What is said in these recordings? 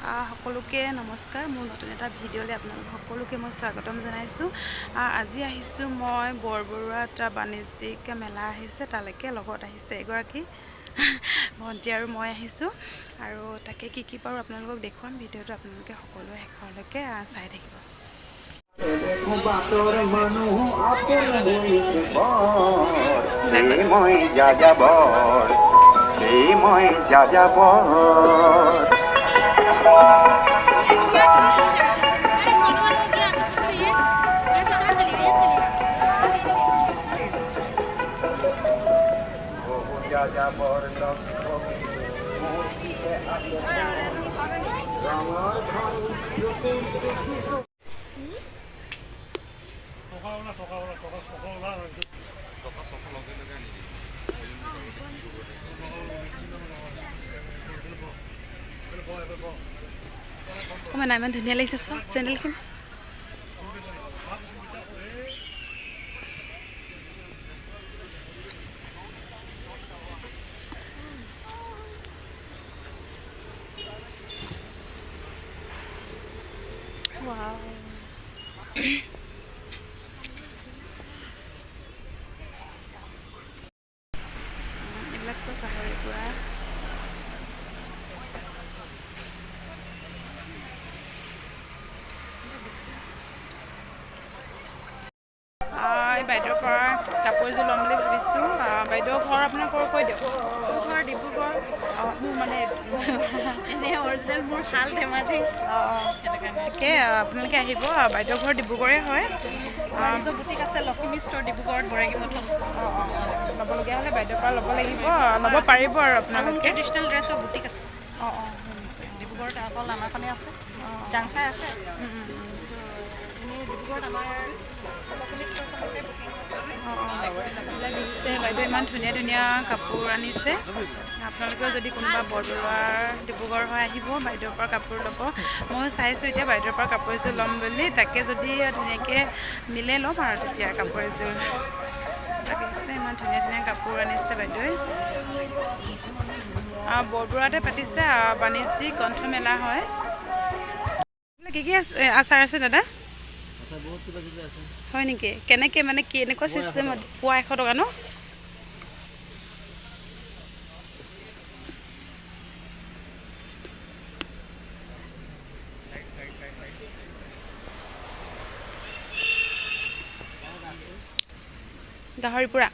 সকলোকে নমস্কাৰ। মোৰ নতুন এটা ভিডিঅ'লৈ আপোনালোক সকলোকে মই স্বাগতম জনাইছোঁ। আজি আহিছোঁ মই বৰবৰুৱাত বাণিজ্যিক মেলা আহিছে, তালৈকে লগত আহিছে এগৰাকী ভণ্টি আৰু মই আহিছোঁ। আৰু তাকে কি পাৰোঁ আপোনালোকক দেখুৱাম। ভিডিঅ'টো আপোনালোকে সকলোৱে শেষলৈকে চাই থাকিব। নাই ইমান ধুনীয়া লাগিছে চোৱা চেণ্ডেলখিনি। এইবিলাক চব গাহৰিৰ পৰা বাইদেউৰ পৰা কাপোৰ এযোৰ ল'ম বুলি ভাবিছোঁ। বাইদেউৰ ঘৰ আপোনাৰ কৈ দিয়ক। মোৰ ঘৰ ডিব্ৰুগড়। মোৰ মানে এনেই অৰিজিনেল মোৰ শাল ধেমাজি। তাকে আপোনালোকে আহিব। বাইদেউৰ ঘৰ ডিব্ৰুগড়ে হয়। বুটিক আছে লখিমী ষ্ট'ৰ ডিব্ৰুগড়ত বৰাগী মঠত। ল'বলগীয়া হ'লে বাইদেউৰ পৰা ল'ব লাগিব, ল'ব পাৰিব আৰু আপোনালোকে। ট্ৰেডিশ্যনেল ড্ৰেছৰ বুটিক আছে। ডিব্ৰুগড়ত অকল আমাৰখনে আছে, জাংচাই আছে। ডিব্ৰুগড়ত আমাৰ লখিমী ষ্ট'ৰখনতে বুকিং বাইদেউ ইমান ধুনীয়া ধুনীয়া কাপোৰ আনিছে। আপোনালোকেও যদি কোনোবা বৰবৰুৱাৰ ডিব্ৰুগড় হৈ আহিব, বাইদেউৰ পৰা কাপোৰ ল'ব। ময়ো চাইছোঁ এতিয়া বাইদেউৰ পৰা কাপোৰ এযোৰ ল'ম বুলি। তাকে যদি ধুনীয়াকৈ মিলে ল'ম আৰু তেতিয়া কাপোৰ এযোৰ লাগিছে। ইমান ধুনীয়া ধুনীয়া কাপোৰ আনিছে বাইদেৱে। বৰবৰুৱাতে পাতিছে বাণিজ্যিক গ্ৰন্থমেলা হয়। কি আচাৰ আছে দাদা? হয় নেকি? কেনেকৈ মানে কেনেকুৱা চিষ্টেমত পোৱা? 100 টকা ন? গাহৰি পোৰা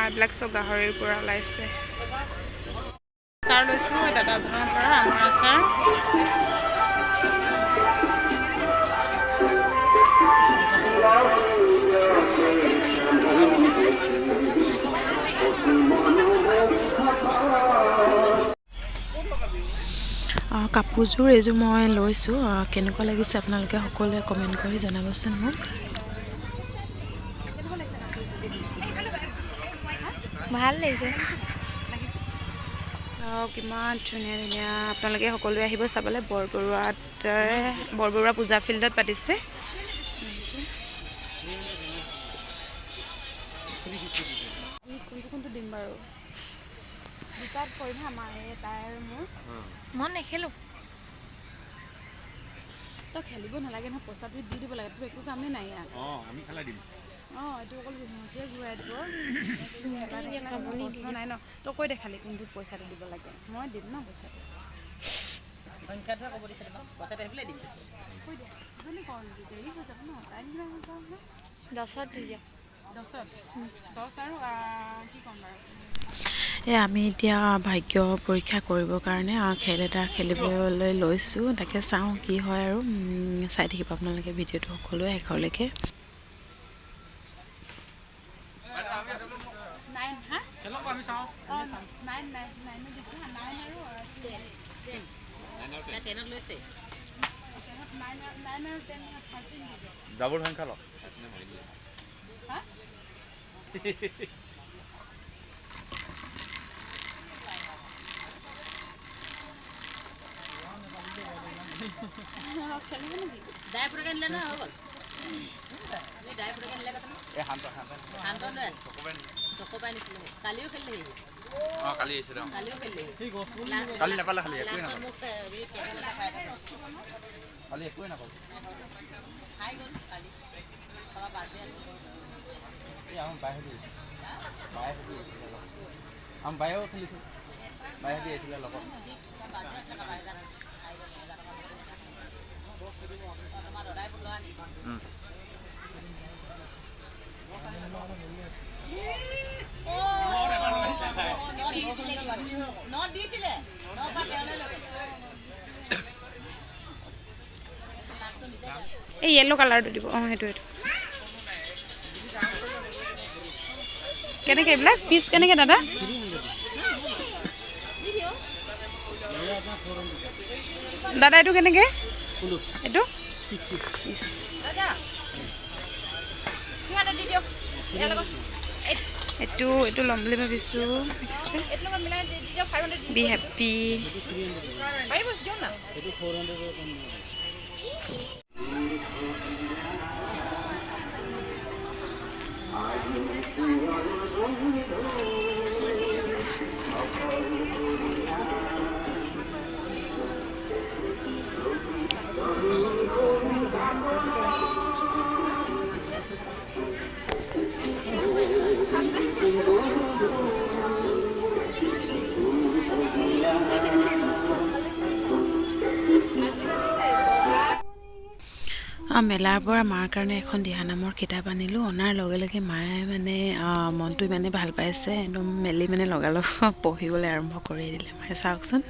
এইবিলাক চব গাহৰিৰ পৰা ওলাইছে। আচাৰ লৈছোঁ দাদাজনৰ পৰা, আমৰ আচাৰ। কাপোৰযোৰ এইযোৰ মই লৈছোঁ। কেনেকুৱা লাগিছে আপোনালোকে সকলোৱে কমেণ্ট কৰি জনাবচোন মোক। ভাল লাগিছে। কিমান ধুনীয়া ধুনীয়া। আপোনালোকে সকলোৱে আহিব চাবলৈ। বৰবৰুৱা পূজা ফিল্ডত পাতিছে। কোনটো দিম বাৰু? দুটাত কৰিম আমাৰ তাই আৰু মোৰ। মই নেখেলোঁ। তই খেলিব নালাগে নহয়, পইচাটো দি দিব লাগে। তোৰ একো কামেই নাই ইয়াত। আমি খেলাই দিম। এইটো অকল সিহঁতে ঘূৰাই দিব। প্ৰশ্ন নাই ন? তই কৈ দে খালি কোনটোত পইচাটো দিব লাগে। মই দিম ন পইচাটো। সংখ্যাটোহে ক'ব দিছে ন? পইচাটো আহিবলৈ দিম কৈ দে। জলদি কৰ, দেৰি হৈ যাব ন? টাইম কিমান হৈ যাব? 10ত দি দিয়া। 10 আৰু কি ক'ম বাৰু? আমি এতিয়া ভাগ্য পৰীক্ষা কৰিবৰ কাৰণে খেল এটা খেলিবলৈ লৈছোঁ। তাকে চাওঁ কি হয় আৰু। চাই থাকিব আপোনালোকে ভিডিঅ'টো সকলোৱে শেষলৈকে। ডাবল সংখ্যা ল। কালিও খেলি কালি আহিছিলে কালি নাপালে খালি একোৱে নাপালে কালি একোৱে নাপালে আমাৰ বায়েও খেলিছিল বায়েদি আহিছিলে লগত এই য়েল্লো কালাৰটো দিব অঁ সেইটো কেনেকৈ এইবিলাক পিচ কেনেকৈ দাদা দাদা এইটো কেনেকৈ এইটো এইটো ল'ম বুলি ভাবিছোঁ বি হেপ্পী মেলাৰ পৰা মাৰ কাৰণে এখন দিহানামৰ কিতাপ আনিলোঁ অনাৰ লগে লগে মায়ে মানে মনটো ইমানে ভাল পাইছে একদম মেলি মানে লগালগ পঢ়িবলৈ আৰম্ভ কৰি দিলে মায়ে চাওকচোন